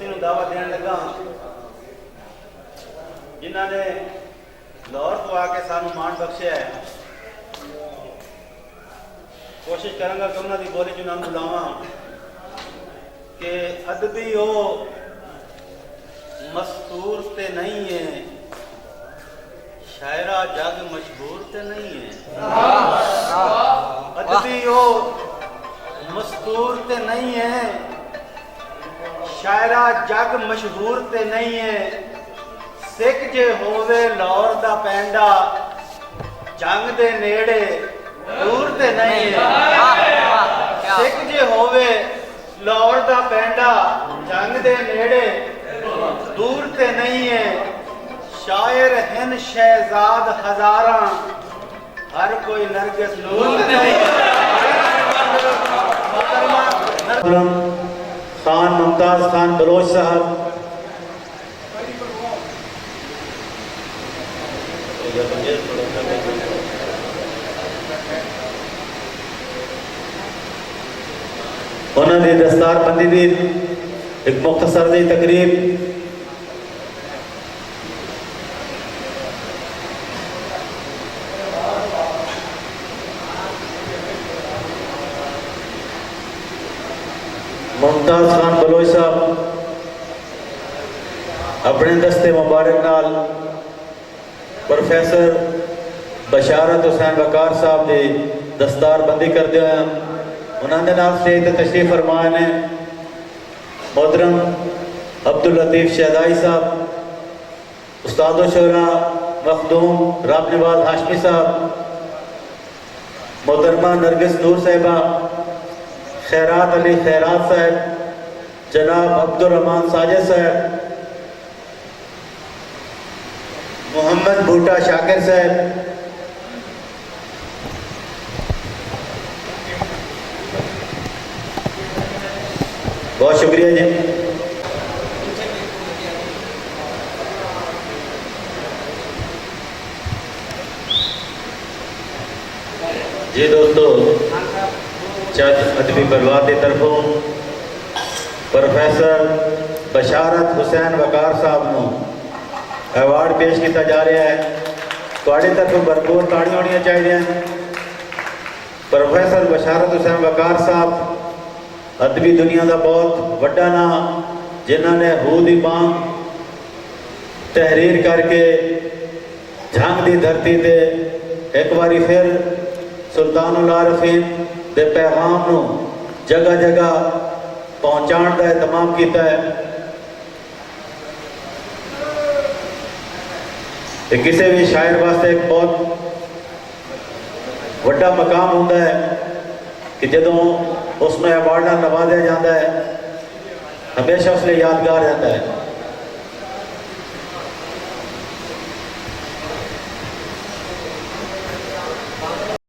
दोस्ती ਨੂੰ दावा देन लगा जिन्होंने लाहौर को आके सानू मान बख्शिया है। कोशिश करूँगा कि उन्होंने बोली जो नाम बुलावा कि अदबी हो मस्तूर ते नहीं है, शायरा जग मशहूर ते नहीं है। अदबी हो मस्तूर ते नहीं है, शायरा जग मशहूर ते नहीं है। सिख जे होवे लाहौर दा पैंडा, जंग दे नेड़े दूर ते नहीं है। सिख जे होवे लाहौर दा पैंडा, जंग दे नेड़े दूर ते नहीं है। शायर हिन शहजाद हजारा, हर कोई नरगिस नूर ते नहीं है। खान मुमताज खान बलोच साहब, उन्होंने दस्तार बंदी दी एक मुख्तसर दी तकरीब मुमताज खान बलोच साहब अपने दस्ते मुबारक नाल प्रोफेसर बशारत हुसैन वकार साहब की दस्तार बंदी करते हुए उन्होंने नाम स्टेज पर तशरीफ फरमाए ने मोहतरम अब्दुल लतीफ शहदाई साहब, उस्ताद शोरा मखदूम राब नवाज हाशमी साहब, मोहतरमा नरगिस नूर साहिबा, खैरात अली खैरात साहब, जनाब अब्दुर्रहमान साजिद साहब, मोहम्मद बूटा शाकिर साहब, बहुत शुक्रिया जी। जी दोस्तों, चंद अदबी परिवार की तरफों प्रोफेसर बशारत हुसैन वकार साहब को अवार्ड पेश किया जा रहा है। थोड़ी तरफों भरपूर ताड़ियां होनी चाहिए। प्रोफेसर बशारत हुसैन वकार साहब अदबी दुनिया का बहुत वड्डा नाम, जिन्होंने हूद दी बांग तहरीर करके झंग की धरती से एक बारी फिर सुल्तानुल आरफीन के पैगाम को जगह जगह पहुँचाने का एहतमाम किया है। किसी भी शायर वास्ते एक बहुत वड्डा मकाम होता है कि जदों उसमें अवार्ड नवाजा जाता है, हमेशा उसलिए यादगार रहता है।